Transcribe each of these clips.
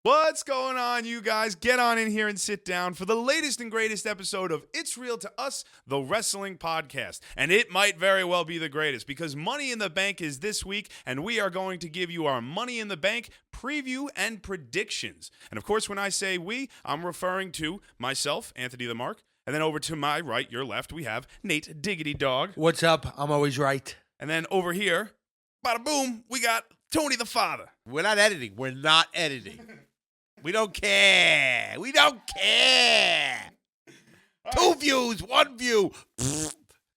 What's going on, you guys? Get on in here and sit down for the latest and greatest episode of It's Real to Us, the wrestling podcast. And it might very well be the greatest because Money in the Bank is this week, and we are going to give you our Money in the Bank preview and predictions. And of course, when I say we, I'm referring to myself, Anthony the Mark, and then over to my right, your left, we have Nate Diggity Dawg. What's up? I'm always right. And then over here, bada boom, we got Tony the Father. We're not editing. We're not editing. We don't care. We don't care. 2 views, 1 view.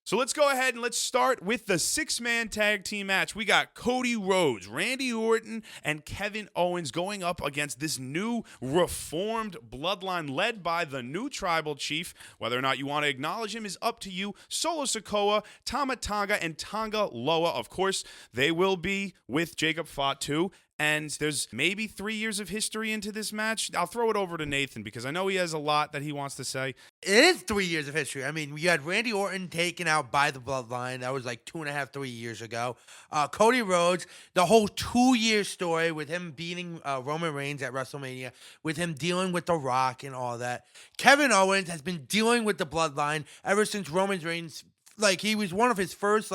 So let's go ahead and let's start with the 6-man tag team match. We got Cody Rhodes, Randy Orton, and Kevin Owens going up against this new reformed bloodline led by the new tribal chief. Whether or not you want to acknowledge him is up to you. Solo Sikoa, Tama Tonga, and Tonga Loa. Of course, they will be with Jacob Fatu. And there's maybe 3 years of history into this match. I'll throw it over to Nathan because I know he has a lot that he wants to say. It is 3 years of history. I mean, you had Randy Orton taken out by the Bloodline. That was like 2.5, 3 years ago. Cody Rhodes, the whole 2-year story with him beating Roman Reigns at WrestleMania, with him dealing with The Rock and all that. Kevin Owens has been dealing with the Bloodline ever since Roman Reigns. Like, he was one of his first,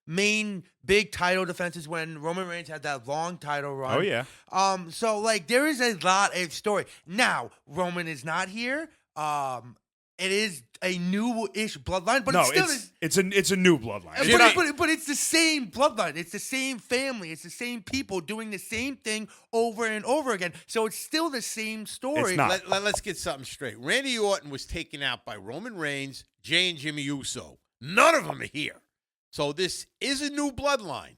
main big title defenses when Roman Reigns had that long title run. Oh, yeah. So, there is a lot of story. Now, Roman is not here. It is a new-ish bloodline, but no, it still it's a new bloodline. But it's the same bloodline. It's the same family. It's the same people doing the same thing over and over again. So it's still the same story. It's not. Let's get something straight. Randy Orton was taken out by Roman Reigns, Jay and Jimmy Uso. None of them are here. So this is a new bloodline.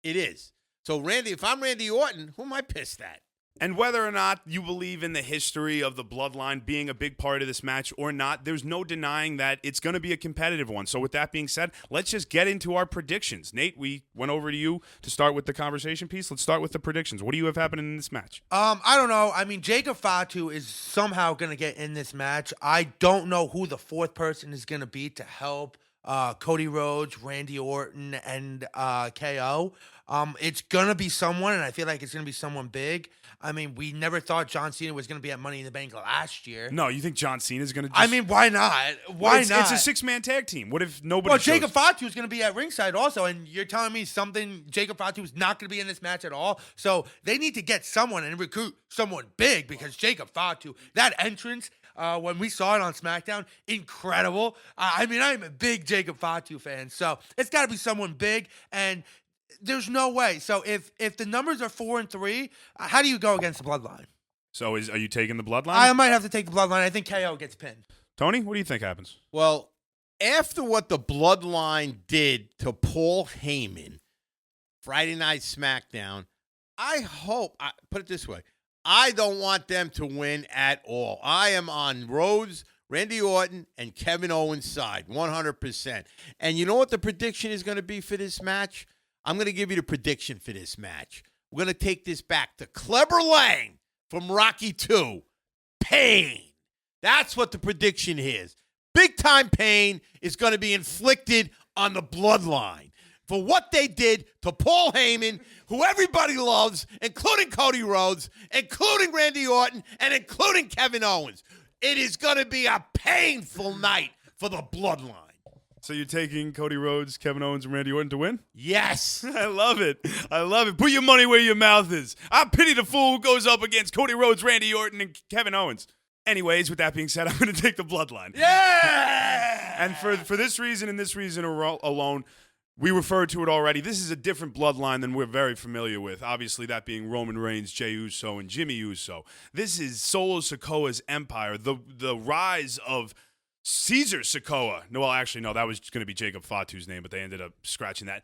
It is. So, Randy, if I'm Randy Orton, who am I pissed at? And whether or not you believe in the history of the bloodline being a big part of this match or not, there's no denying that it's going to be a competitive one. So with that being said, let's just get into our predictions. Nate, we went over to you to start with the conversation piece. Let's start with the predictions. What do you have happening in this match? I don't know. I mean, Jacob Fatu is somehow going to get in this match. I don't know who the fourth person is going to be to help Cody Rhodes, Randy Orton, and KO. It's going to be someone, and I feel like it's going to be someone big. I mean, we never thought John Cena was going to be at Money in the Bank last year. No, you think John Cena is going to I mean, why not? Why not? It's a 6-man tag team. What if nobody Well, shows? Jacob Fatu is going to be at ringside also, and you're telling me Jacob Fatu is not going to be in this match at all? So they need to get someone and recruit someone big because Jacob Fatu, that entrance, when we saw it on SmackDown, incredible. I mean, I'm a big Jacob Fatu fan, so it's got to be someone big, and there's no way. So if the numbers are 4 and 3, how do you go against the Bloodline? So are you taking the bloodline? I might have to take the Bloodline. I think KO gets pinned. Tony, what do you think happens? Well, after what the Bloodline did to Paul Heyman, Friday Night SmackDown, put it this way, I don't want them to win at all. I am on Rhodes, Randy Orton, and Kevin Owens' side, 100%. And you know what the prediction is going to be for this match? I'm going to give you the prediction for this match. We're going to take this back to Clubber Lang from Rocky II. Pain. That's what the prediction is. Big-time pain is going to be inflicted on the Bloodline for what they did to Paul Heyman, who everybody loves, including Cody Rhodes, including Randy Orton, and including Kevin Owens. It is going to be a painful night for the Bloodline. So you're taking Cody Rhodes, Kevin Owens, and Randy Orton to win? Yes. I love it. I love it. Put your money where your mouth is. I pity the fool who goes up against Cody Rhodes, Randy Orton, and Kevin Owens. Anyways, with that being said, I'm going to take the Bloodline. Yeah! And for this reason and this reason alone, we referred to it already. This is a different bloodline than we're very familiar with. Obviously, that being Roman Reigns, Jey Uso, and Jimmy Uso. This is Solo Sikoa's empire, the rise of Caesar Sikoa. No, well, actually, no, that was going to be Jacob Fatu's name, but they ended up scratching that.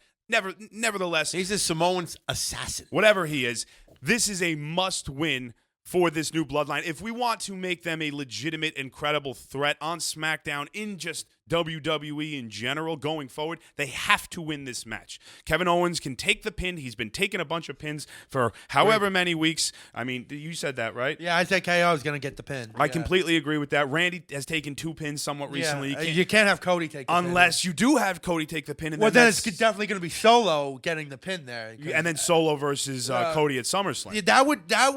Nevertheless, He's a Samoan's assassin. whatever he is, this is a must-win for this new bloodline. If we want to make them a legitimate, incredible threat on SmackDown in just WWE in general going forward, they have to win this match. Kevin Owens can take the pin. He's been taking a bunch of pins for however many weeks. I mean, you said that, right? Yeah, I said KO is going to get the pin. I completely agree with that. Randy has taken 2 pins somewhat recently. You can't have Cody take the pin. Unless you do have Cody take the pin. And well, then it's definitely going to be Solo getting the pin there. And then Solo versus Cody at SummerSlam. Yeah, that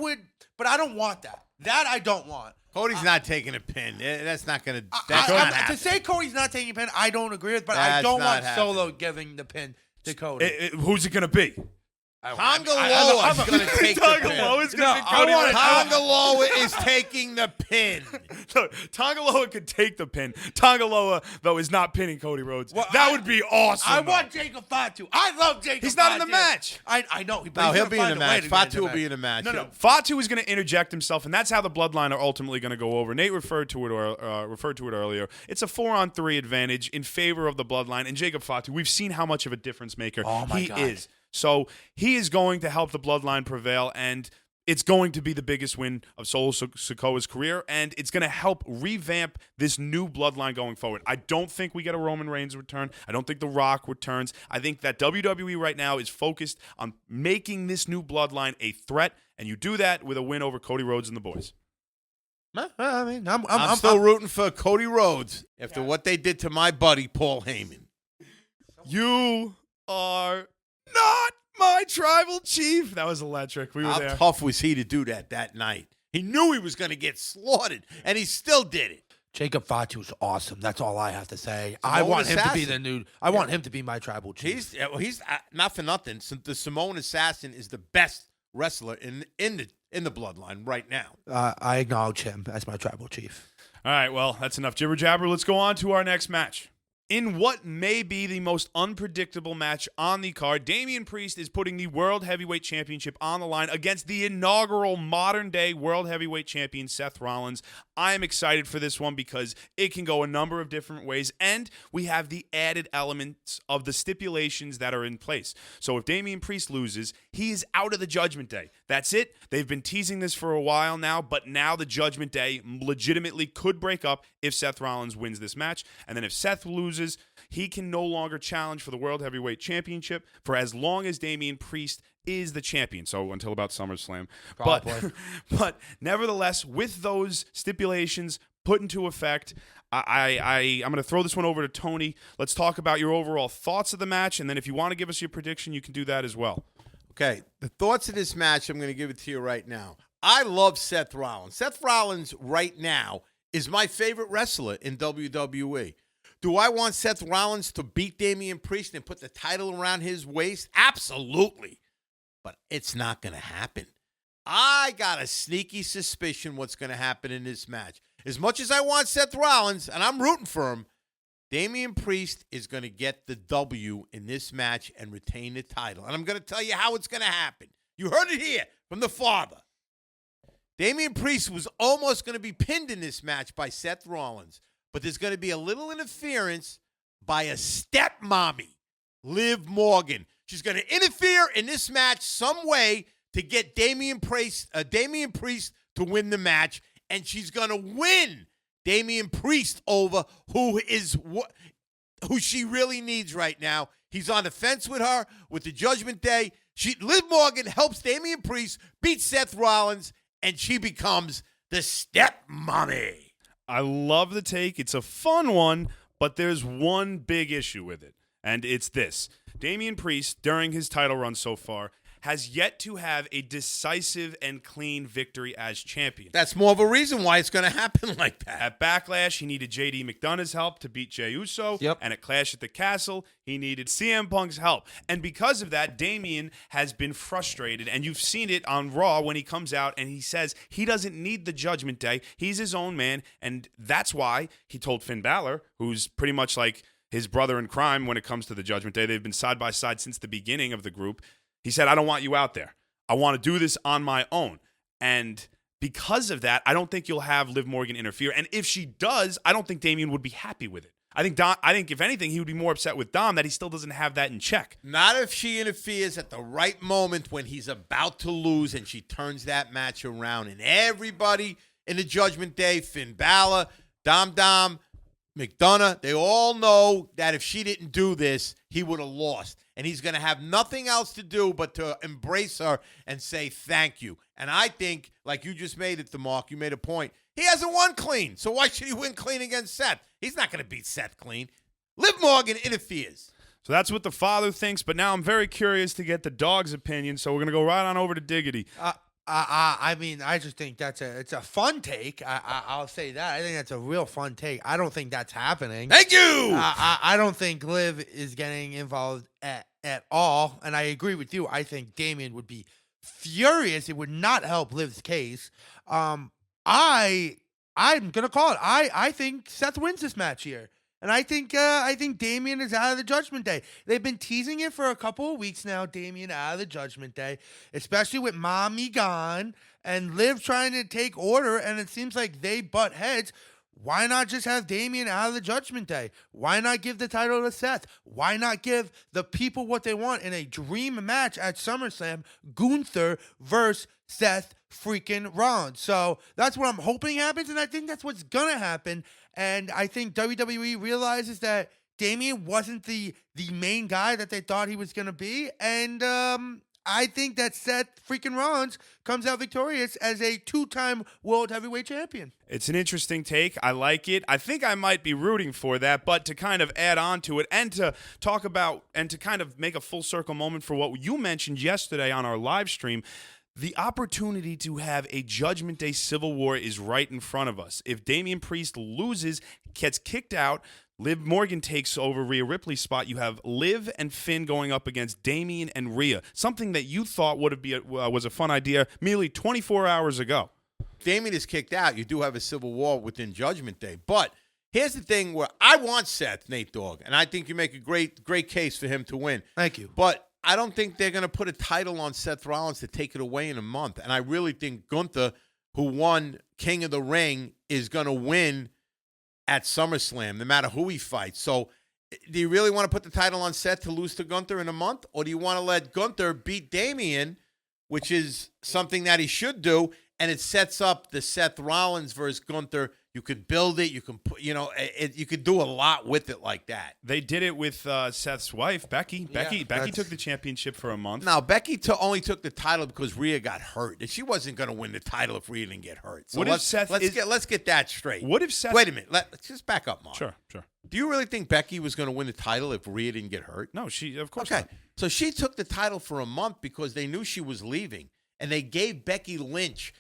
would but I don't want that. That I don't want. Cody's not taking a pin. That's not going to. That's not happen. To say Cody's not taking a pin, I don't agree with, but I That's don't not want happening. Solo giving the pin to Cody. Who's it going to be? Tonga Loa is going to take the Tonga pin. Loa's No, going to be I Cody want Rhodes. Tonga Loa is taking the pin. Look, Tonga Loa could take the pin. Tonga Loa, though, is not pinning Cody Rhodes. Well, that would be awesome. I though. want Jacob Fatu. I love Jacob. He's not in the Fatu. match. I know. But No, he's he'll gonna be in find the a way match. to get in Fatu the will match. be in the match. No. Fatu is going to interject himself, and that's how the Bloodline are ultimately going to go over. Nate referred to it earlier. It's a 4-on-3 advantage in favor of the Bloodline, and Jacob Fatu, we've seen how much of a difference maker he God. is. So he is going to help the Bloodline prevail, and it's going to be the biggest win of Solo Sikoa's career, and it's going to help revamp this new Bloodline going forward. I don't think we get a Roman Reigns return. I don't think The Rock returns. I think that WWE right now is focused on making this new Bloodline a threat, and you do that with a win over Cody Rhodes and the boys. I mean, I'm still rooting for Cody Rhodes after what they did to my buddy Paul Heyman. You are not my tribal chief. That was electric. We were How there. tough was he to do that night? He knew he was going to get slaughtered, and he still did it. Jacob Fatu is awesome. That's all I have to say. Samoan I want him to be assassin. the new. I want him to be my tribal chief. He's not for nothing. The Samoan Assassin is the best wrestler in the Bloodline right now. I acknowledge him as my tribal chief. All right, well, that's enough jibber jabber. Let's go on to our next match. In what may be the most unpredictable match on the card, Damian Priest is putting the World Heavyweight Championship on the line against the inaugural modern-day World Heavyweight Champion, Seth Rollins. I am excited for this one because it can go a number of different ways, and we have the added elements of the stipulations that are in place. So if Damian Priest loses, he is out of the Judgment Day. That's it. They've been teasing this for a while now, but now the Judgment Day legitimately could break up if Seth Rollins wins this match, and then if Seth loses, he can no longer challenge for the World Heavyweight Championship for as long as Damian Priest is the champion. So until about SummerSlam. But nevertheless, with those stipulations put into effect, I'm going to throw this one over to Tony. Let's talk about your overall thoughts of the match, and then if you want to give us your prediction, you can do that as well. Okay, the thoughts of this match, I'm going to give it to you right now. I love Seth Rollins. Seth Rollins right now is my favorite wrestler in WWE. Do I want Seth Rollins to beat Damian Priest and put the title around his waist? Absolutely. But it's not going to happen. I got a sneaky suspicion what's going to happen in this match. As much as I want Seth Rollins, and I'm rooting for him, Damian Priest is going to get the W in this match and retain the title. And I'm going to tell you how it's going to happen. You heard it here from the father. Damian Priest was almost going to be pinned in this match by Seth Rollins. But there's going to be a little interference by a stepmommy, Liv Morgan. She's going to interfere in this match some way to get Damian Priest to win the match, and she's going to win Damian Priest over, who she really needs right now. He's on the fence with her with the Judgment Day. Liv Morgan helps Damian Priest beat Seth Rollins, and she becomes the stepmommy. I love the take. It's a fun one, but there's one big issue with it, and it's this. Damian Priest, during his title run so far, has yet to have a decisive and clean victory as champion. That's more of a reason why it's going to happen like that. At Backlash, he needed JD McDonough's help to beat Jey Uso. Yep. And at Clash at the Castle, he needed CM Punk's help. And because of that, Damian has been frustrated. And you've seen it on Raw when he comes out and he says he doesn't need the Judgment Day. He's his own man. And that's why he told Finn Balor, who's pretty much like his brother in crime when it comes to the Judgment Day. They've been side by side since the beginning of the group. He said, I don't want you out there. I want to do this on my own. And because of that, I don't think you'll have Liv Morgan interfere. And if she does, I don't think Damian would be happy with it. I think if anything, he would be more upset with Dom that he still doesn't have that in check. Not if she interferes at the right moment when he's about to lose and she turns that match around. And everybody in the Judgment Day, Finn Balor, Dom, McDonough, they all know that if she didn't do this, he would have lost. And he's going to have nothing else to do but to embrace her and say thank you. And I think, like you just made it, DeMarc, you made a point. He hasn't won clean, so why should he win clean against Seth? He's not going to beat Seth clean. Liv Morgan interferes. So that's what the father thinks, but now I'm very curious to get the dog's opinion, so we're going to go right on over to Diggity. I mean, I just think it's a fun take. I'll say that. I think that's a real fun take. I don't think that's happening. Thank you. I don't think Liv is getting involved at all. And I agree with you. I think Damian would be furious. It would not help Liv's case. I'm gonna call it. I think Seth wins this match here. And I think Damian is out of the Judgment Day. They've been teasing it for a couple of weeks now, Damian out of the Judgment Day, especially with Mommy gone and Liv trying to take order, and it seems like they butt heads. Why not just have Damian out of the Judgment Day? Why not give the title to Seth? Why not give the people what they want in a dream match at SummerSlam, Gunther versus Seth freaking Rollins? So that's what I'm hoping happens, and I think that's what's going to happen. And I think WWE realizes that Damian wasn't the main guy that they thought he was going to be. And I think that Seth freaking Rollins comes out victorious as a 2-time World Heavyweight Champion. It's an interesting take. I like it. I think I might be rooting for that, but to kind of add on to it and to talk about and to kind of make a full circle moment for what you mentioned yesterday on our live stream, the opportunity to have a Judgment Day Civil War is right in front of us. If Damian Priest loses, gets kicked out, Liv Morgan takes over Rhea Ripley's spot, you have Liv and Finn going up against Damian and Rhea, something that you thought was a fun idea merely 24 hours ago. Damian is kicked out. You do have a civil war within Judgment Day. But here's the thing where I want Seth, Nate Dogg, and I think you make a great case for him to win. Thank you. But I don't think they're going to put a title on Seth Rollins to take it away in a month. And I really think Gunther, who won King of the Ring, is going to win at SummerSlam, no matter who he fights. So do you really want to put the title on Seth to lose to Gunther in a month? Or do you want to let Gunther beat Damian, which is something that he should do, and it sets up the Seth Rollins versus Gunther? You could build it. You can put, you could do a lot with it like that. They did it with Seth's wife, Becky. Becky took the championship for a month. Now, Becky only took the title because Rhea got hurt, and she wasn't going to win the title if Rhea didn't get hurt. So let's get that straight. What if Seth? Wait a minute. Let's just back up, Mark. Sure. Do you really think Becky was going to win the title if Rhea didn't get hurt? No, of course Okay. not. So she took the title for a month because they knew she was leaving, and they gave Becky Lynch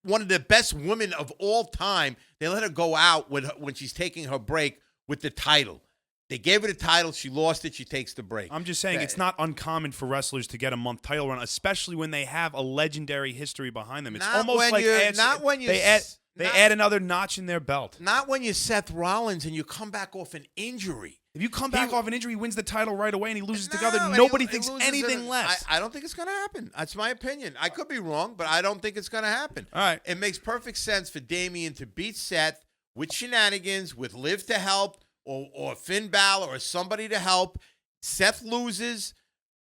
one of the best women of all time. They let her go out when she's taking her break with the title. They gave her the title. She lost it. She takes the break. I'm just saying it's not uncommon for wrestlers to get a month title run, especially when they have a legendary history behind them. It's almost like they add another notch in their belt. Not when you're Seth Rollins and you come back off an injury. If you come back off an injury, he wins the title right away, and he loses to Gunther, nobody thinks anything less. I don't think it's going to happen. That's my opinion. I could be wrong, but I don't think it's going to happen. All right. It makes perfect sense for Damian to beat Seth with shenanigans, with Liv to help, or Finn Balor or somebody to help. Seth loses.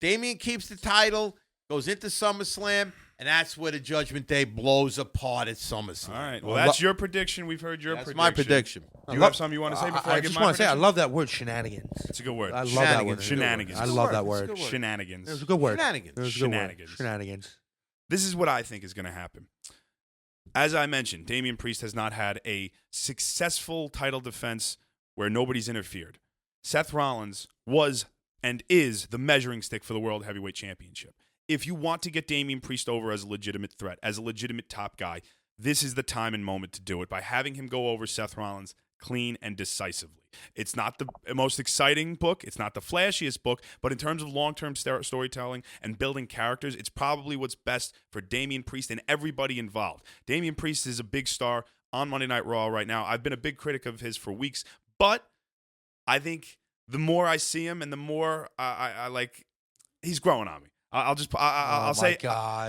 Damian keeps the title, goes into SummerSlam, and that's where the Judgment Day blows apart at SummerSlam. All right. Well, that's your prediction. We've heard your prediction. That's my prediction. Do you have something you want to say before I give my prediction? I just want to say I love that word, shenanigans. It's a good word. I love that word. Shenanigans. I love that word. Shenanigans. It was a good word. Shenanigans. Shenanigans. This is what I think is going to happen. As I mentioned, Damian Priest has not had a successful title defense where nobody's interfered. Seth Rollins was and is the measuring stick for the World Heavyweight Championship. If you want to get Damian Priest over as a legitimate threat, as a legitimate top guy, this is the time and moment to do it by having him go over Seth Rollins clean and decisively. It's not the most exciting book. It's not the flashiest book, but in terms of long-term storytelling and building characters, it's probably what's best for Damian Priest and everybody involved. Damian Priest is a big star on Monday Night Raw right now. I've been a big critic of his for weeks, but I think the more I see him and the more I like, he's growing on me. I'll say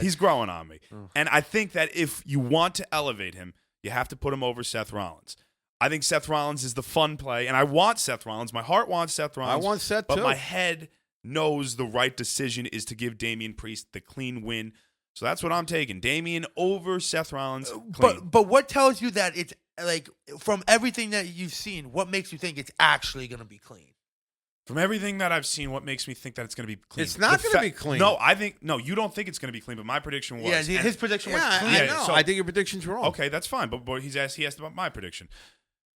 he's growing on me. And I think that if you want to elevate him, you have to put him over Seth Rollins. I think Seth Rollins is the fun play, and I want Seth Rollins. My heart wants Seth Rollins. I want Seth but too. my head knows the right decision is to give Damian Priest the clean win. So that's what I'm taking. Damian over Seth Rollins clean. But what tells you that it's like from everything that you've seen, what makes you think it's actually going to be clean? From everything that I've seen, what makes me think that it's going to be clean? It's not going to be clean. No, you don't think it's going to be clean, but my prediction was. Yeah, his prediction was clean. I know. So I think your prediction's wrong. Okay, that's fine, but he asked about my prediction.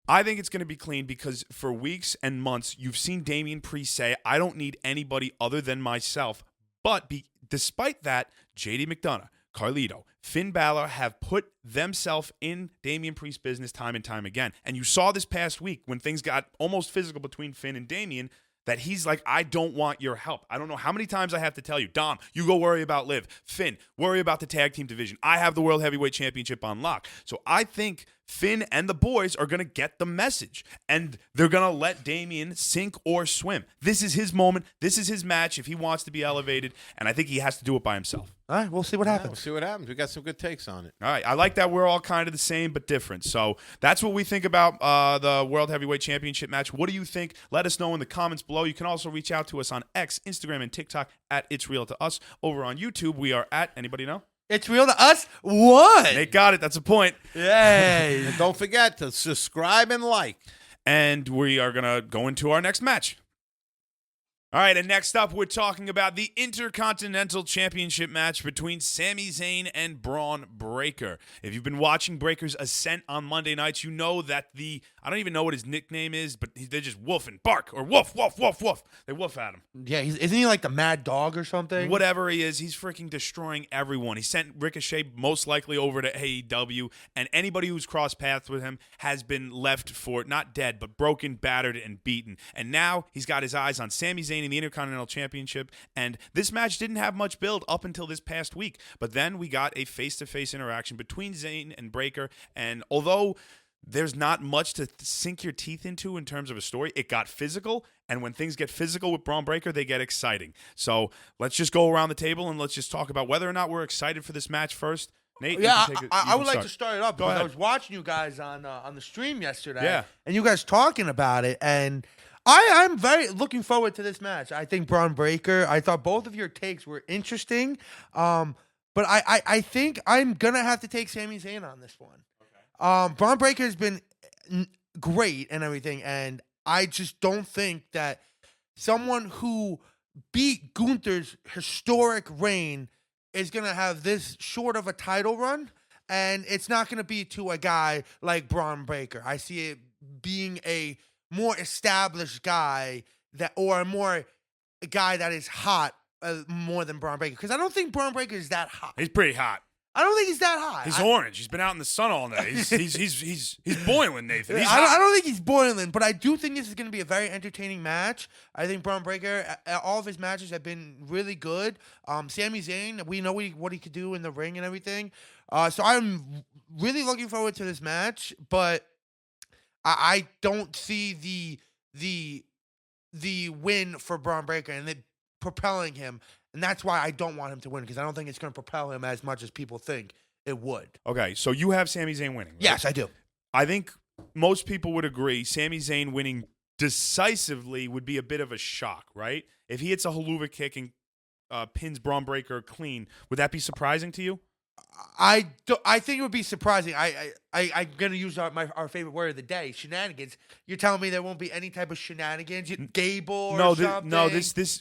I think it's going to be clean because for weeks and months, you've seen Damian Priest say, I don't need anybody other than myself. But despite that, JD McDonough, Carlito, Finn Balor have put themselves in Damian Priest's business time and time again. And you saw this past week when things got almost physical between Finn and Damian, that he's like, I don't want your help. I don't know how many times I have to tell you, Dom, you go worry about Liv. Finn, worry about the tag team division. I have the World Heavyweight Championship on lock. So I think Finn and the boys are going to get the message, and they're going to let Damian sink or swim. This is his moment. This is his match if he wants to be elevated, and I think he has to do it by himself. All right, we'll see what happens. We'll see what happens. We got some good takes on it. All right, I like that we're all kind of the same but different. So that's what we think about the World Heavyweight Championship match. What do you think? Let us know in the comments below. You can also reach out to us on X, Instagram, and TikTok at It's Real to Us. Over on YouTube, we are at, anybody know? It's Real to Us. What? They got it. That's a point. Yay. And don't forget to subscribe and like. And we are going to go into our next match. All right, and next up, we're talking about the Intercontinental Championship match between Sami Zayn and Braun Breaker. If you've been watching Breaker's Ascent on Monday nights, you know that I don't even know what his nickname is, but they just woof and bark, or woof, woof, woof, woof. They woof at him. Yeah, isn't he like the Mad Dog or something? Whatever he is, he's freaking destroying everyone. He sent Ricochet most likely over to AEW, and anybody who's crossed paths with him has been left for, not dead, but broken, battered, and beaten. And now he's got his eyes on Sami Zayn in the Intercontinental Championship, and this match didn't have much build up until this past week, but then we got a face-to-face interaction between Zayn and Breaker, and although there's not much to sink your teeth into in terms of a story, it got physical, and when things get physical with Braun Breaker, they get exciting. So let's just go around the table and let's just talk about whether or not we're excited for this match first. Nate, yeah, you I would like to start it up Go because ahead. I was watching you guys on the stream yesterday, Yeah. and you guys talking about it, and I'm very looking forward to this match. I think Braun Breaker. I thought both of your takes were interesting, but I think I'm gonna have to take Sami Zayn on this one. Okay. Braun Breaker has been great and everything, and I just don't think that someone who beat Gunther's historic reign is going to have this short of a title run, and it's not going to be to a guy like Braun Breaker. I see it being a more established guy or a guy that is hot more than Braun Breaker, because I don't think Braun Breaker is that hot. He's pretty hot. I don't think he's that hot. He's orange. He's been out in the sun all day. He's boiling, Nathan. He's I don't think he's boiling, but I do think this is going to be a very entertaining match. I think Braun Breaker, all of his matches have been really good. Sami Zayn, we know what he could do in the ring and everything. So I'm really looking forward to this match, but I don't see the win for Braun Breaker and it propelling him. And that's why I don't want him to win, because I don't think it's going to propel him as much as people think it would. Okay, so you have Sami Zayn winning, right? Yes, I do. I think most people would agree Sami Zayn winning decisively would be a bit of a shock, right? If he hits a haluva kick and pins Braun Breaker clean, would that be surprising to you? I think it would be surprising. I'm gonna use our favorite word of the day, shenanigans. You're telling me there won't be any type of shenanigans? Gable or something?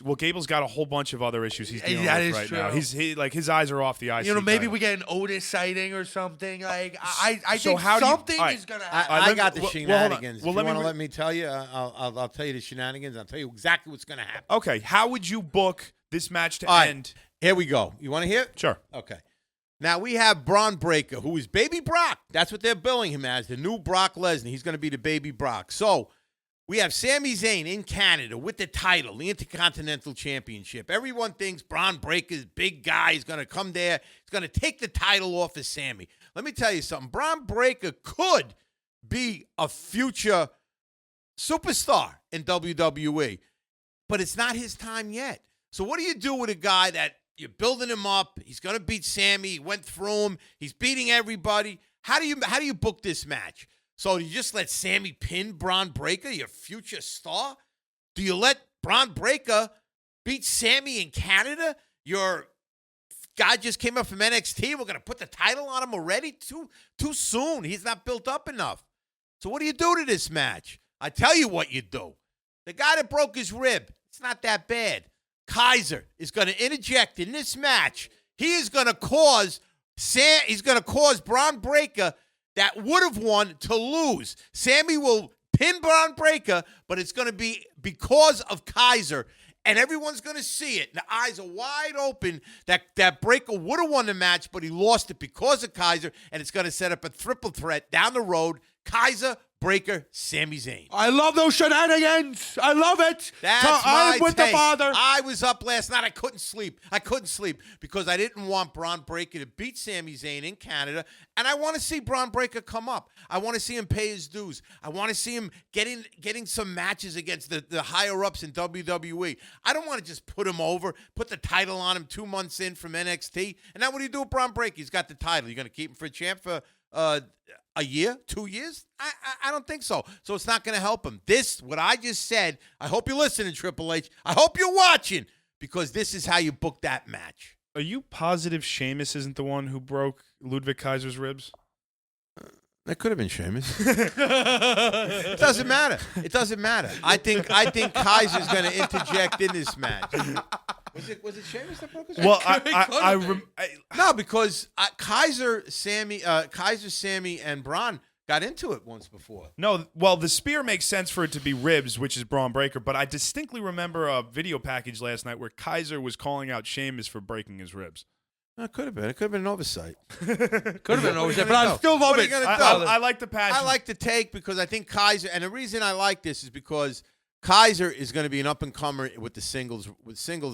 Well, Gable's got a whole bunch of other issues he's dealing That with is right true. now. His eyes are off the IC. Maybe title. we get an Otis sighting or something. Like I So think how do you- something all right. is gonna happen. I got the hold on. shenanigans. Well, if let you me want to let me tell you, I'll tell you the shenanigans. I'll tell you exactly what's going to happen. Okay, how would you book this match to All right. end? Here we go. You want to hear? Sure. Okay. Now we have Braun Breaker, who is Baby Brock. That's what they're billing him as, the new Brock Lesnar. He's going to be the Baby Brock. So we have Sami Zayn in Canada with the title, the Intercontinental Championship. Everyone thinks Braun Breaker's big guy. He's going to come there. He's going to take the title off of Sami. Let me tell you something. Braun Breaker could be a future superstar in WWE, but it's not his time yet. So what do you do with a guy that you're building him up? He's going to beat Sami. He went through him. He's beating everybody. How do you book this match? So do you just let Sami pin Braun Breaker, your future star? Do you let Braun Breaker beat Sami in Canada? Your guy just came up from NXT. We're going to put the title on him already? Too soon. He's not built up enough. So what do you do to this match? I tell you what you do. The guy that broke his rib, it's not that bad. Kaiser is going to interject in this match. He is going to cause Braun Breaker that would have won to lose. Sami will pin Braun Breaker, but it's going to be because of Kaiser. and everyone's going to see it. The eyes are wide open that Breaker would have won the match, but he lost it because of Kaiser, and it's going to set up a triple threat down the road. Kaiser, Breaker, Sami Zayn. I love those shenanigans. I love it. That's I'm my with take. the father. I was up last night. I couldn't sleep. Because I didn't want Braun Breaker to beat Sami Zayn in Canada, and I want to see Braun Breaker come up. I want to see him pay his dues. I want to see him getting some matches against the higher-ups in WWE. I don't want to just put him over, put the title on him 2 months in from NXT. And now what do you do with Braun Breaker? He's got the title. You're going to keep him for a champ for a year, 2 years? I don't think so. So it's not going to help him. What I just said, I hope you're listening, Triple H. I hope you're watching, because this is how you book that match. Are you positive Sheamus isn't the one who broke Ludwig Kaiser's ribs? That could have been Sheamus. It doesn't matter. I think Kaiser's going to interject in this match. Was it Sheamus that broke his ribs? Well, no, because Kaiser, Sammy, and Braun got into it once before. No, well, the spear makes sense for it to be ribs, which is Braun Breaker, but I distinctly remember a video package last night where Kaiser was calling out Sheamus for breaking his ribs. No, it could have been. It could have been an oversight. Could have been an oversight, but I still love it. I like the passion. I like the take because I think Kaiser, and the reason I like this is because Kaiser is going to be an up-and-comer with singles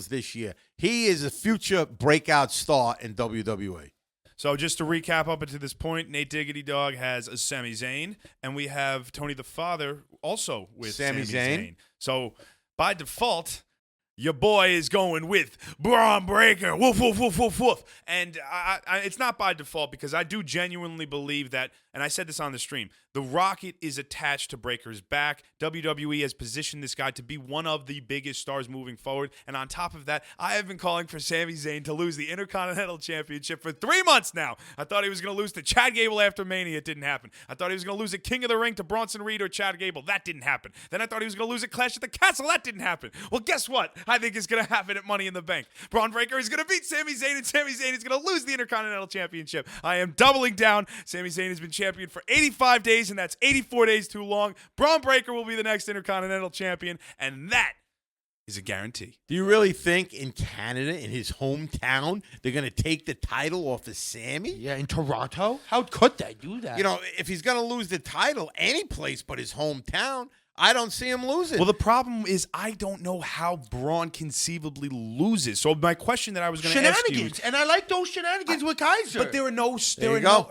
this year. He is a future breakout star in WWE. So just to recap up until this point, Nate Diggity Dog has a Sami Zayn, and we have Tony the Father also with Sami Zayn. So by default, your boy is going with Braun Breaker. Woof, woof, woof, woof, woof. And it's not by default, because I do genuinely believe that, and I said this on the stream, the rocket is attached to Breaker's back. WWE has positioned this guy to be one of the biggest stars moving forward. And on top of that, I have been calling for Sami Zayn to lose the Intercontinental Championship for 3 months now. I thought he was going to lose to Chad Gable after Mania. It didn't happen. I thought he was going to lose at King of the Ring to Bronson Reed or Chad Gable. That didn't happen. Then I thought he was going to lose at Clash at the Castle. That didn't happen. Well, guess what? I think it's going to happen at Money in the Bank. Braun Breaker is going to beat Sami Zayn, and Sami Zayn is going to lose the Intercontinental Championship. I am doubling down. Sami Zayn has been champion for 85 days, and that's 84 days too long. Braun Breaker will be the next Intercontinental Champion, and that is a guarantee. Do you really think in Canada, in his hometown, they're going to take the title off of Sammy? Yeah, in Toronto? How could they do that? You know, if he's going to lose the title any place but his hometown, I don't see him losing. Well, the problem is I don't know how Braun conceivably loses. So my question that I was going to ask you, shenanigans, and I like those shenanigans with Kaiser. but there are no. There you go.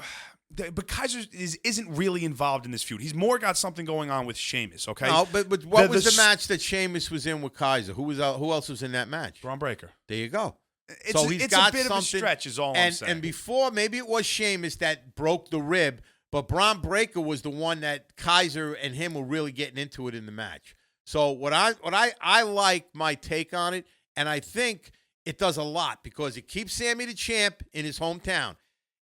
But Kaiser isn't really involved in this feud. He's more got something going on with Sheamus. Okay. No, but what was the match that Sheamus was in with Kaiser? Who else was in that match? Braun Breaker. There you go. It's a bit of a stretch, is all I'm saying. And before, maybe it was Sheamus that broke the rib, but Braun Breaker was the one that Kaiser and him were really getting into it in the match. So what I like my take on it, and I think it does a lot because it keeps Sammy the champ in his hometown.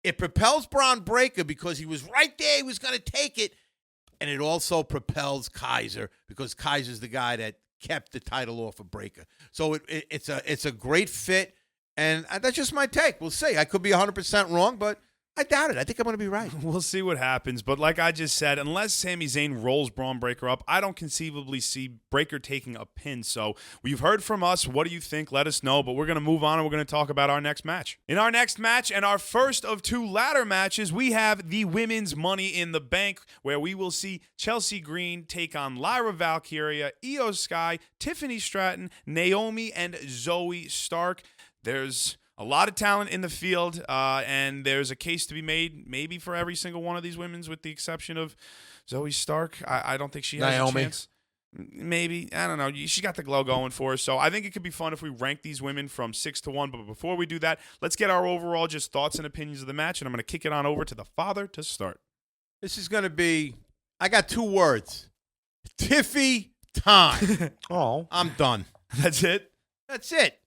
It propels Braun Breaker because he was right there. He was going to take it. And it also propels Kaiser because Kaiser's the guy that kept the title off of Breaker. So it's a great fit. And that's just my take. We'll see. I could be 100% wrong, but I doubt it. I think I'm going to be right. We'll see what happens. But like I just said, unless Sami Zayn rolls Braun Breaker up, I don't conceivably see Breaker taking a pin. So you've heard from us. What do you think? Let us know. But we're going to move on, and we're going to talk about our next match. In our next match, and our first of 2 ladder matches, we have the Women's Money in the Bank, where we will see Chelsea Green take on Lyra Valkyria, Io Sky, Tiffany Stratton, Naomi, and Zoe Stark. There's a lot of talent in the field, and there's a case to be made maybe for every single one of these women, with the exception of Zoe Stark. I don't think she has Naomi. a chance. Maybe. I don't know. She got the glow going for her. So I think it could be fun if we rank these women from 6 to 1. But before we do that, let's get our overall just thoughts and opinions of the match, and I'm going to kick it on over to the father to start. This is going to be, I got 2 words. Tiffy time. Oh. I'm done. That's it? That's it.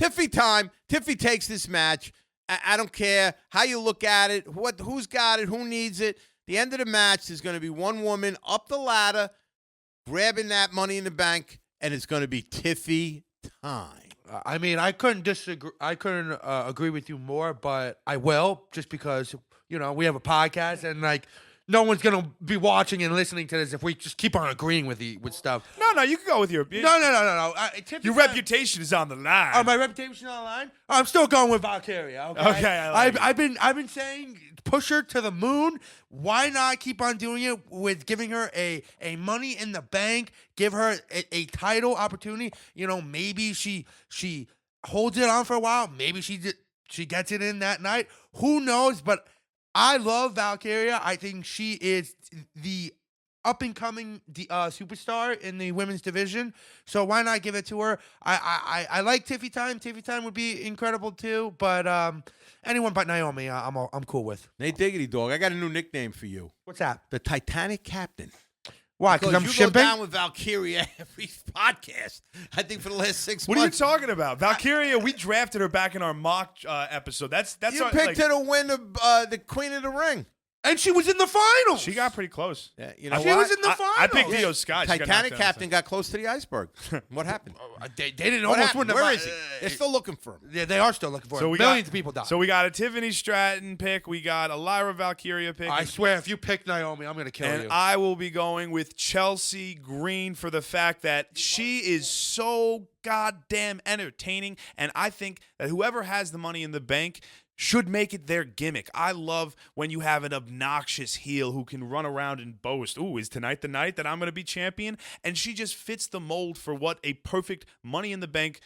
Tiffy time. Tiffy takes this match. I don't care how you look at it, who's got it, who needs it. The end of the match, there's going to be one woman up the ladder grabbing that Money in the Bank, and it's going to be Tiffy time. I mean, I couldn't disagree. I couldn't agree with you more, but I will, just because we have a podcast, and no one's gonna be watching and listening to this if we just keep on agreeing with stuff. No, you can go with your. No. Your reputation is on the line. Oh, my reputation online? I'm still going with Valkyria. Okay, I like it. I've been saying push her to the moon. Why not keep on doing it with giving her a Money in the Bank? Give her a title opportunity. You know, maybe she holds it on for a while. Maybe she gets it in that night. Who knows? But I love Valkyria. I think she is the up-and-coming superstar in the women's division. So why not give it to her? I like Tiffy Time. Tiffy Time would be incredible too. But anyone but Naomi, I'm cool with. Hey, Diggity Dawg, I got a new nickname for you. What's that? The Titanic Captain. Why? Because I'm you shipping? go down with Valkyria every podcast. I think for the last 6 What are you months. talking about? Valkyria, we drafted her back in our mock episode. That's You our, picked her to win the Queen of the Ring. And she was in the finals. She got pretty close. Yeah, you know She what? was in the finals. I picked Io Sky. She got knocked Titanic down Captain got close to the iceberg. What happened? They didn't What almost happened? win the Where is he? They're still looking for him. Yeah, they are still looking for So him. we Millions got, of people died. So we got a Tiffany Stratton pick. We got a Lyra Valkyria pick. I swear, if you pick Naomi, I'm going to kill and you. I will be going with Chelsea Green for the fact that she is so goddamn entertaining. And I think that whoever has the Money in the Bank should make it their gimmick. I love when you have an obnoxious heel who can run around and boast, ooh, is tonight the night that I'm going to be champion? And she just fits the mold for what a perfect Money in the Bank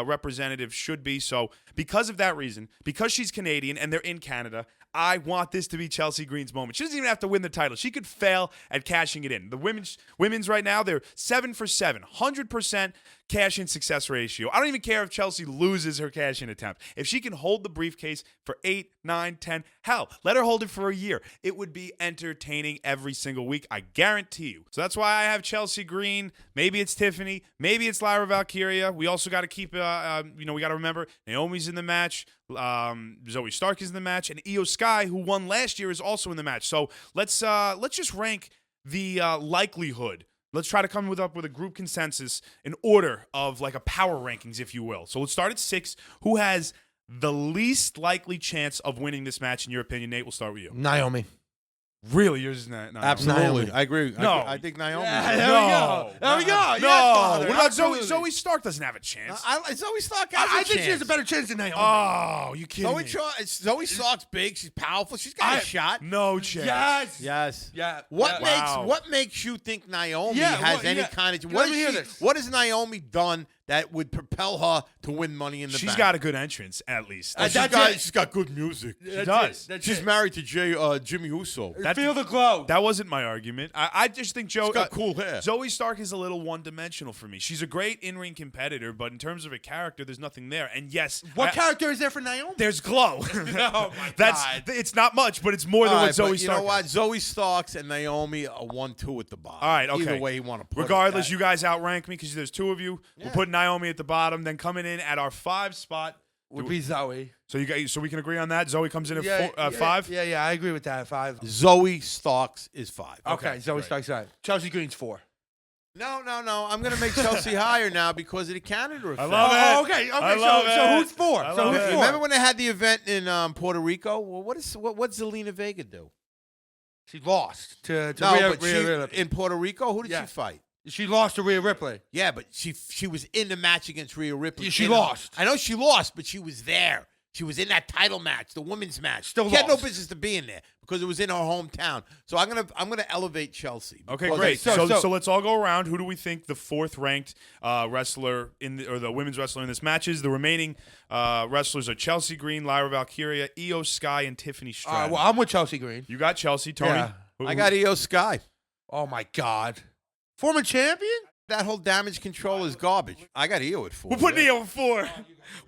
representative should be. So because of that reason, because she's Canadian and they're in Canada, I want this to be Chelsea Green's moment. She doesn't even have to win the title. She could fail at cashing it in. The women's right now, they're 7 for 7, 100% cash-in success ratio. I don't even care if Chelsea loses her cash-in attempt. If she can hold the briefcase for 8, 9, 10, hell, let her hold it for a year. It would be entertaining every single week, I guarantee you. So that's why I have Chelsea Green. Maybe it's Tiffany. Maybe it's Lyra Valkyria. We also got to keep, we got to remember Naomi's in the match. Zoe Stark is in the match, and Io Sky, who won last year, is also in the match. So let's just rank the likelihood. Let's try to come up with a group consensus in order of like a power rankings, if you will. So let's start at 6. Who has the least likely chance of winning this match, in your opinion? Nate, we'll start with you. Naomi. Really? Yours is not? Absolutely. Naomi. I agree. No. I think Naomi. Yeah, No. There we go. No. Yes, Father. What about Zoe? Absolutely. Zoe Stark doesn't have a chance. Zoe Stark I has a think she has chance. a better chance than Naomi. Oh, you kidding me? Zoe Stark's big. She's powerful. She's got a shot. No chance. Yes. Yes. Yeah. What yeah. makes Wow. what makes you think Naomi Yeah, has what- any yeah. kind of Let me hear this. what has Naomi done that would propel her to win Money in the She's Bank? got a good entrance, at least. She's got good music. She does. She's married to Jimmy Uso. Feel the glow. That wasn't my argument. I just think She's got cool hair. Zoe Stark is a little one-dimensional for me. She's a great in-ring competitor, but in terms of a character, there's nothing there. And yes, What character is there for Naomi? there's glow. Oh, my That's God. it's not much, but it's more than All what right, Zoe but Stark. you know what? is. Zoe Starks and Naomi are 1-2 at the bottom. All right, okay. Either way you want to put Regardless, it. you guys outrank me because there's 2 of you. Yeah. We're putting Naomi at the bottom, then coming in at our 5 spot. Would be Zoe. So we can agree on that. Zoe comes in at 5. Yeah, I agree with that. 5. Zoe Starks is 5. Okay, Zoe great. Stark's right. Chelsea Green's 4. No. I'm going to make Chelsea higher now because of the Canada effect. I love it. Oh, okay. I love So it. who's 4? I So love who's it. 4? Remember when they had the event in Puerto Rico? Well, what Zelina Vega do? She lost to No, Rhea but Ripley. in Puerto Rico, who did Yeah. she fight? She lost to Rhea Ripley. Yeah, but she was in the match against Rhea Ripley. Yeah, she In- lost. I know she lost, but she was there. She was in that title match, the women's match. Still she had no lost. business to be in there because it was in her hometown. So I'm gonna elevate Chelsea. Okay, because great. I- So let's all go around. Who do we think the 4th ranked wrestler or the women's wrestler in this match is? The remaining wrestlers are Chelsea Green, Lyra Valkyria, Io Sky, and Tiffany Stratton. Well, I'm with Chelsea Green. You got Chelsea, Tony. Yeah. Who- I got Io Sky. Oh, my God. Former champion? That whole damage control is garbage. I got Io at 4. We're putting Io at 4.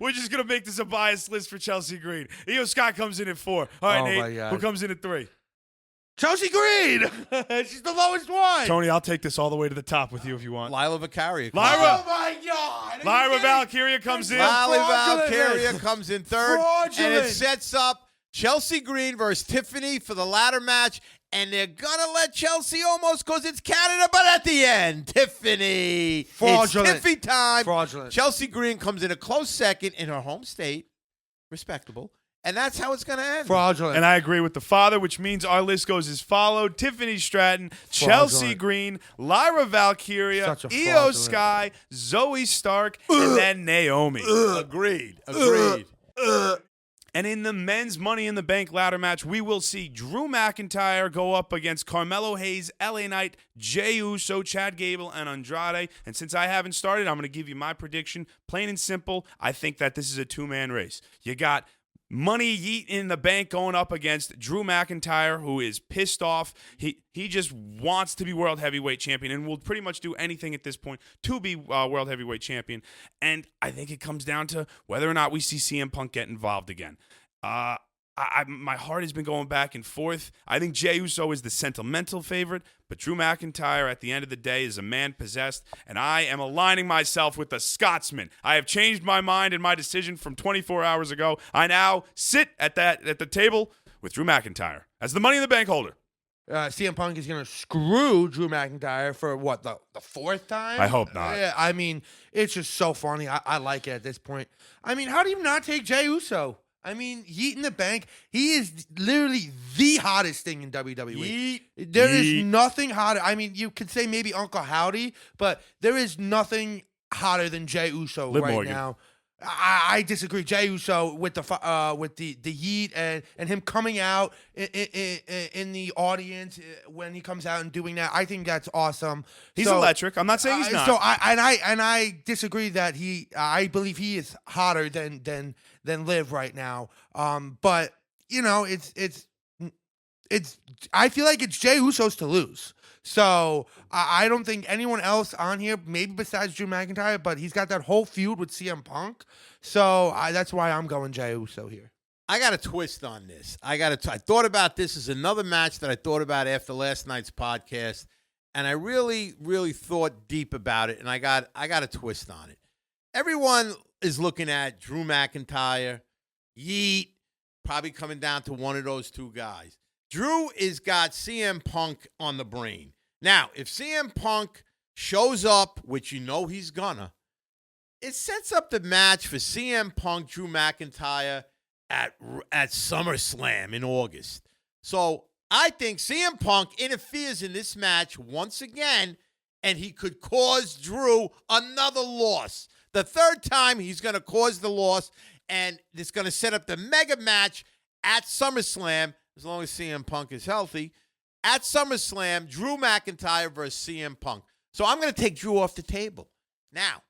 We're just gonna make this a biased list for Chelsea Green. Io Sky comes in at 4. All right, Oh, Nate. my God. Who comes in at 3? Chelsea Green! She's the lowest one. Tony, I'll take this all the way to the top with you if you want. Lyra Valkyria. Lyra- Oh, my God. Are you Lyra kidding? Valkyria comes in. Lyra Fraudulent. Valkyria comes in 3rd. And Fraudulent. it sets up Chelsea Green versus Tiffany for the ladder match. And they're going to let Chelsea almost because it's Canada. But at the end, Tiffany. Fraudulent. It's Tiffy time. Fraudulent. Chelsea Green comes in a close second in her home state. Respectable. And that's how it's going to end. Fraudulent. And I agree with the father, which means our list goes as followed: Tiffany Stratton, Chelsea Green, Lyra Valkyria, Such a Io fraudulent. Sky, Zoe Stark, and then Naomi. Agreed. And in the men's Money in the Bank ladder match, we will see Drew McIntyre go up against Carmelo Hayes, LA Knight, Jey Uso, Chad Gable, and Andrade. And since I haven't started, I'm going to give you my prediction. Plain and simple, I think that this is a two-man race. You got Money Yeet in the Bank going up against Drew McIntyre, who is pissed off. He just wants to be World Heavyweight Champion and will pretty much do anything at this point to be World Heavyweight Champion. And I think it comes down to whether or not we see CM Punk get involved again. My heart has been going back and forth. I think Jey Uso is the sentimental favorite, but Drew McIntyre at the end of the day is a man possessed, and I am aligning myself with the Scotsman. I have changed my mind and my decision from 24 hours ago. I now sit at the table with Drew McIntyre as the Money in the Bank holder. CM Punk is going to screw Drew McIntyre for what, the fourth time? I hope not. Yeah, I mean, it's just so funny. I like it at this point. I mean, how do you not take Jey Uso? I mean, Yeet in the Bank, he is literally the hottest thing in WWE. There is nothing hotter. I mean, you could say maybe Uncle Howdy, but there is nothing hotter than Jey Uso Liv right Morgan. now. I disagree. Jey Uso with the Yeet and him coming out in the audience when he comes out and doing that. I think that's awesome. He's electric. I'm not saying he's not. So I disagree that I believe he is hotter than Liv right now. But you know, it's I feel like it's Jey Uso's to lose. So I don't think anyone else on here, maybe besides Drew McIntyre, but he's got that whole feud with CM Punk. So that's why I'm going Jey Uso here. I got a twist on this. I thought about this as another match that I thought about after last night's podcast, and I really, really thought deep about it, and I got a twist on it. Everyone is looking at Drew McIntyre, Yeet, probably coming down to one of those two guys. Drew has got CM Punk on the brain. Now, if CM Punk shows up, which you know he's gonna, it sets up the match for CM Punk, Drew McIntyre at SummerSlam in August. So I think CM Punk interferes in this match once again, and he could cause Drew another loss. The third time he's going to cause the loss, and it's going to set up the mega match at SummerSlam, as long as CM Punk is healthy. At SummerSlam, Drew McIntyre versus CM Punk. So I'm going to take Drew off the table. Now,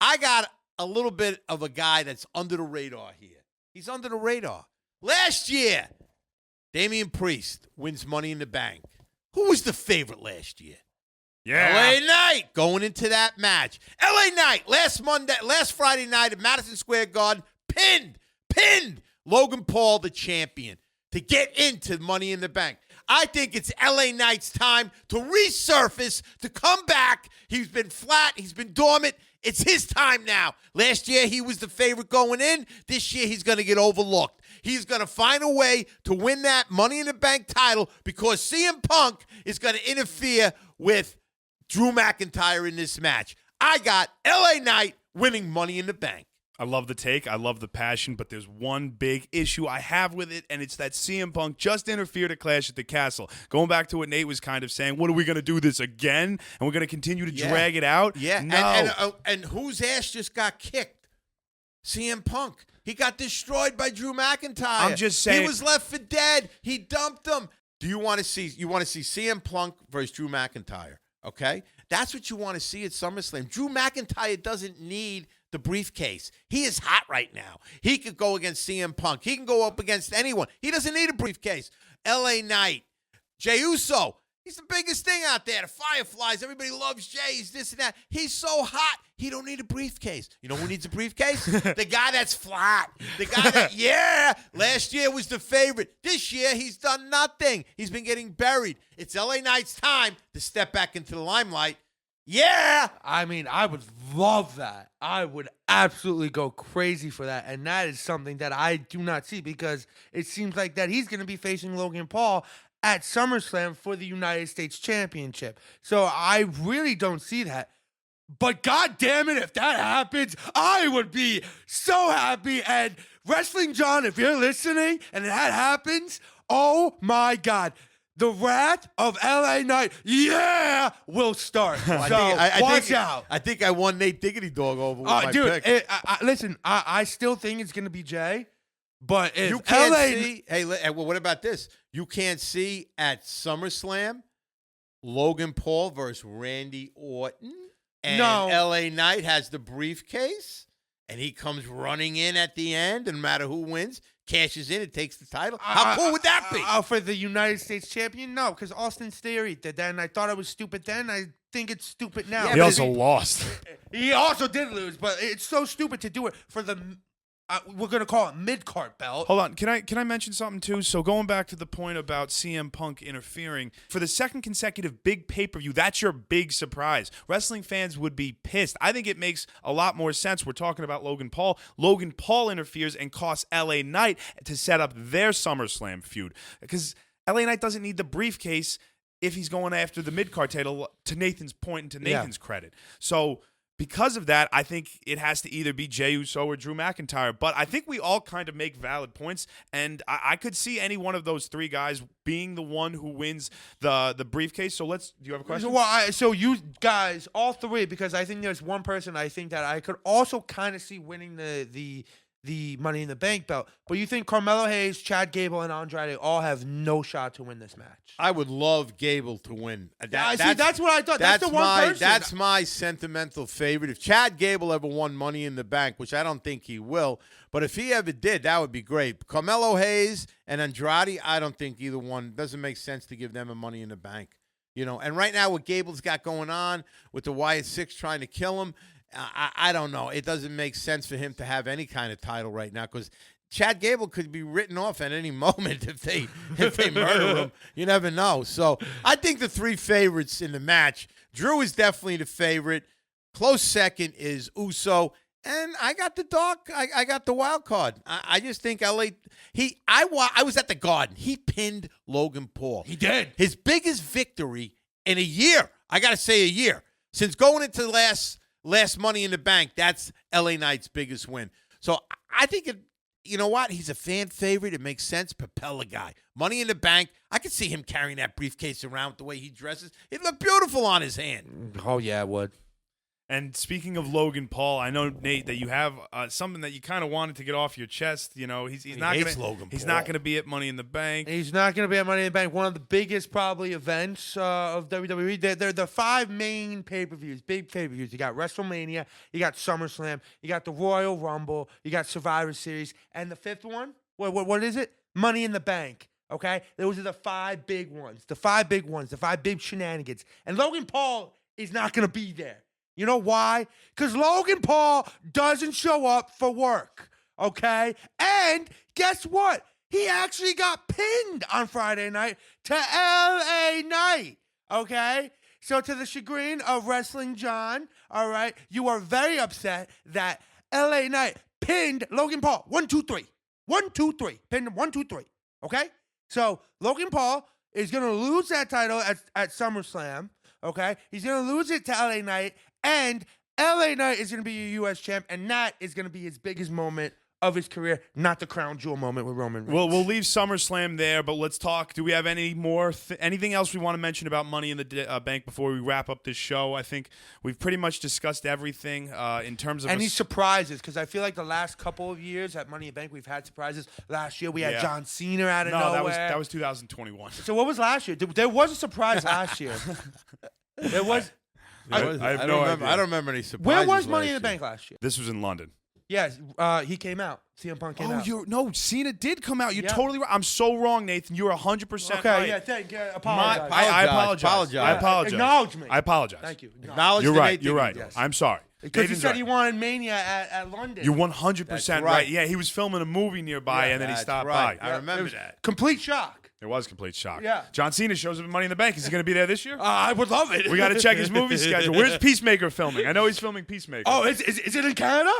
I got a little bit of a guy that's under the radar here. He's under the radar. Last year, Damian Priest wins Money in the Bank. Who was the favorite last year? LA Knight going into that match. LA Knight last Friday night at Madison Square Garden, pinned Logan Paul, the champion, to get into Money in the Bank. I think it's LA Knight's time to resurface, to come back. He's been flat. He's been dormant. It's his time now. Last year, he was the favorite going in. This year, he's going to get overlooked. He's going to find a way to win that Money in the Bank title because CM Punk is going to interfere with Drew McIntyre in this match. I got LA Knight winning Money in the Bank. I love the take. I love the passion, but there's one big issue I have with it, and it's that CM Punk just interfered at Clash at the Castle. Going back to what Nate was kind of saying, what are we going to do this again? And we're going to continue to drag it out? Yeah. No. And whose ass just got kicked? CM Punk. He got destroyed by Drew McIntyre. I'm just saying. He was left for dead. He dumped him. Do you want to see CM Punk versus Drew McIntyre? Okay? That's what you want to see at SummerSlam. Drew McIntyre doesn't need the briefcase. He is hot right now. He could go against CM Punk. He can go up against anyone. He doesn't need a briefcase. LA Knight. Jey Uso. He's the biggest thing out there. The Fireflies. Everybody loves Jey. He's this and that. He's so hot. He don't need a briefcase. You know who needs a briefcase? The guy that's flat. The guy that, last year was the favorite. This year, he's done nothing. He's been getting buried. It's LA Knight's time to step back into the limelight. Yeah! I mean, I would love that. I would absolutely go crazy for that. And that is something that I do not see because it seems like that he's going to be facing Logan Paul at SummerSlam for the United States Championship. So I really don't see that. But God damn it, if that happens, I would be so happy and Wrestling John, if you're listening and that happens, oh my God. The wrath of LA Knight, will start. So watch out. I think I won Nate Diggity Dog over with my dude, pick. listen, I still think it's going to be Jay, but if You can't LA see. Hey, well, what about this? You can't see at SummerSlam Logan Paul versus Randy Orton, and No. LA Knight has the briefcase, and he comes running in at the end, and no matter who wins, cashes in and takes the title. How cool would that be? For the United States champion? No, because Austin Theory did that, and I thought it was stupid then. I think it's stupid now. Yeah, He also lost. He also did lose, but it's so stupid to do it for the. We're gonna call it mid-card belt. Hold on, can I mention something too? So going back to the point about CM Punk interfering for the second consecutive big pay-per-view, that's your big surprise. Wrestling fans would be pissed. I think it makes a lot more sense. We're talking about Logan Paul. Logan Paul interferes and costs LA Knight to set up their SummerSlam feud because LA Knight doesn't need the briefcase if he's going after the mid-card title. To Nathan's point and to Nathan's credit, so. Because of that, I think it has to either be Jey Uso or Drew McIntyre. But I think we all kind of make valid points, and I could see any one of those three guys being the one who wins the briefcase. So do you have a question? So you guys, all three, because I think there's one person I think that I could also kind of see winning the Money in the Bank belt. But you think Carmelo Hayes, Chad Gable, and Andrade all have no shot to win this match? I would love Gable to win. That's what I thought. That's the one person. That's my sentimental favorite. If Chad Gable ever won Money in the Bank, which I don't think he will, but if he ever did, that would be great. Carmelo Hayes and Andrade, I don't think either one. Doesn't make sense to give them a Money in the Bank. And right now what Gable's got going on with the Wyatt Six trying to kill him, I don't know. It doesn't make sense for him to have any kind of title right now because Chad Gable could be written off at any moment if they murder him. You never know. So I think the three favorites in the match, Drew is definitely the favorite. Close second is Uso. And I got the dog. I got the wild card. I just think LA. I was at the Garden. He pinned Logan Paul. He did. His biggest victory in a year. I got to say a year. Since going into the last Money in the Bank, that's LA Knight's biggest win. So I think you know what? He's a fan favorite. It makes sense. Propeller guy. Money in the Bank. I could see him carrying that briefcase around with the way he dresses. It'd look beautiful on his hand. Oh, yeah, it would. And speaking of Logan Paul, I know, Nate, that you have something that you kind of wanted to get off your chest. He's not going to be at Money in the Bank. He's not going to be at Money in the Bank. One of the biggest probably events of WWE. They're the five main pay-per-views, big pay-per-views. You got WrestleMania, you got SummerSlam, you got the Royal Rumble, you got Survivor Series, and the fifth one, what is it? Money in the Bank. Okay, those are the five big ones, the five big shenanigans. And Logan Paul is not going to be there. You know why? Because Logan Paul doesn't show up for work, okay? And guess what? He actually got pinned on Friday night to LA Knight, okay? So to the chagrin of Wrestling John, all right, you are very upset that LA Knight pinned Logan Paul. 1, 2, 3. 1, 2, 3. Pinned him 1, 2, 3, okay? So Logan Paul is going to lose that title at SummerSlam, okay? He's going to lose it to LA Knight. And LA Knight is going to be a U.S. champ, and that is going to be his biggest moment of his career, not the crown jewel moment with Roman Reigns. Well, we'll leave SummerSlam there, but let's talk. Do we have any more anything else we want to mention about Money in the Bank before we wrap up this show? I think we've pretty much discussed everything in terms of any surprises, because I feel like the last couple of years at Money in the Bank we've had surprises. Last year we had John Cena out of nowhere. No, that was 2021. So what was last year? There was a surprise last year. There was. I have no idea. I don't remember any surprises. Where was Money in the Bank last year? This was in London. Yes, he came out. CM Punk came out. Cena did come out. You're totally right. I'm so wrong, Nathan. You're 100% right. Okay, yeah, thank you. Apologize. I apologize. I apologize. Acknowledge me. I apologize. Thank you. You're right. You're right. Yes. I'm sorry. Because he said he wanted Mania at London. You're 100% right. Yeah, he was filming a movie nearby, and then he stopped by. I remember that. Complete shock. It was complete shock. Yeah. John Cena shows up at Money in the Bank. Is he going to be there this year? I would love it. We got to check his movie schedule. Where's Peacemaker filming? I know he's filming Peacemaker. Oh, is it in Canada?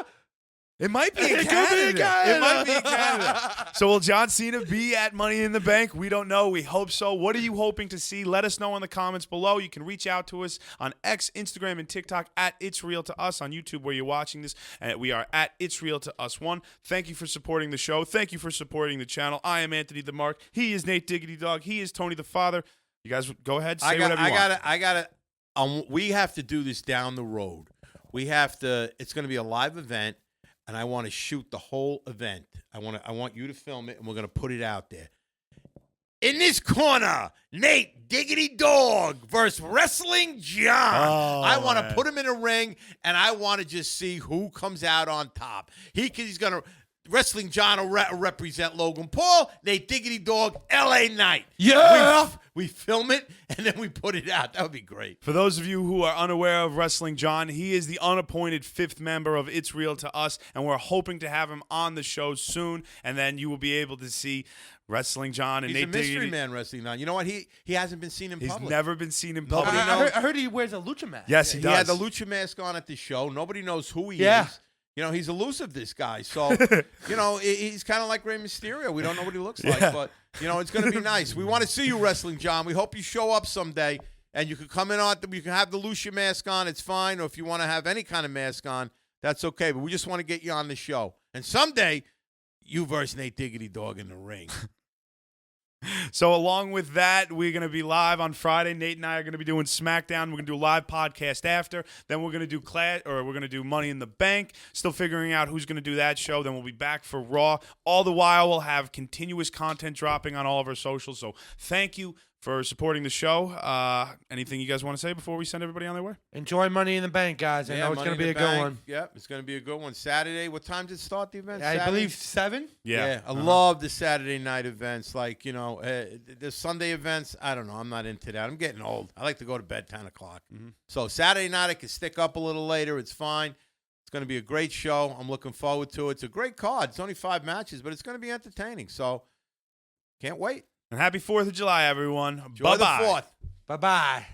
It might be in It could be in Canada. Canada. It might be in Canada. So will John Cena be at Money in the Bank? We don't know. We hope so. What are you hoping to see? Let us know in the comments below. You can reach out to us on X, Instagram, and TikTok at It's Real to Us, on YouTube where you're watching this. And we are at It's Real to Us 1. Thank you for supporting the show. Thank you for supporting the channel. I am Anthony the Mark. He is Nate Diggity Dog. He is Tony the Father. You guys go ahead, say whatever you want. I got to. We have to do this down the road. We have to. It's going to be a live event. And I want to shoot the whole event. I want you to film it, and we're going to put it out there. In this corner, Nate Diggity Dawg versus Wrestling John. Oh, I want to man. put him in a ring, and I want to just see who comes out on top. He's going to Wrestling John will represent Logan Paul. Nate Diggity Dawg, LA Knight. Yeah. We film it, and then we put it out. That would be great. For those of you who are unaware of Wrestling John, he is the unappointed 5th member of It's Real to Us, and we're hoping to have him on the show soon, and then you will be able to see Wrestling John and He's Nate a mystery Diggity. man wrestling now. You know what? He hasn't been seen in He's public. never been seen in Nobody public. knows. I heard he wears a lucha mask. Yes, he He does. had the lucha mask on at the show. Nobody knows who he Yeah. is. You know, he's elusive, this guy. So, you know, he's kind of like Rey Mysterio. We don't know what he looks like, but, you know, it's going to be nice. We want to see you, Wrestling John. We hope you show up someday, and you can come in on, you can have the lucha mask on. It's fine. Or if you want to have any kind of mask on, that's okay. But we just want to get you on the show. And someday, you versus Nate Diggity Dawg in the ring. So along with that, we're going to be live on Friday. Nate and I are going to be doing SmackDown. We're going to do a live podcast after. Then we're going to do we're going to do Money in the Bank. Still figuring out who's going to do that show. Then we'll be back for Raw. All the while, we'll have continuous content dropping on all of our socials. So thank you for supporting the show. Anything you guys want to say before we send everybody on their way? Enjoy Money in the Bank, guys. I know it's Money going to in be a the good Bank. one. Yep, it's going to be a good one. Saturday. What time did it start, the event? I Saturday? believe 7. Yeah, I love the Saturday night events. Like, you know, the Sunday events, I don't know. I'm not into that. I'm getting old. I like to go to bed 10 o'clock. Mm-hmm. So Saturday night, I can stick up a little later. It's fine. It's going to be a great show. I'm looking forward to it. It's a great card. It's only 5 matches, but it's going to be entertaining. So can't wait. And happy 4th of July, everyone. Enjoy Bye-bye. the 4th. Bye-bye.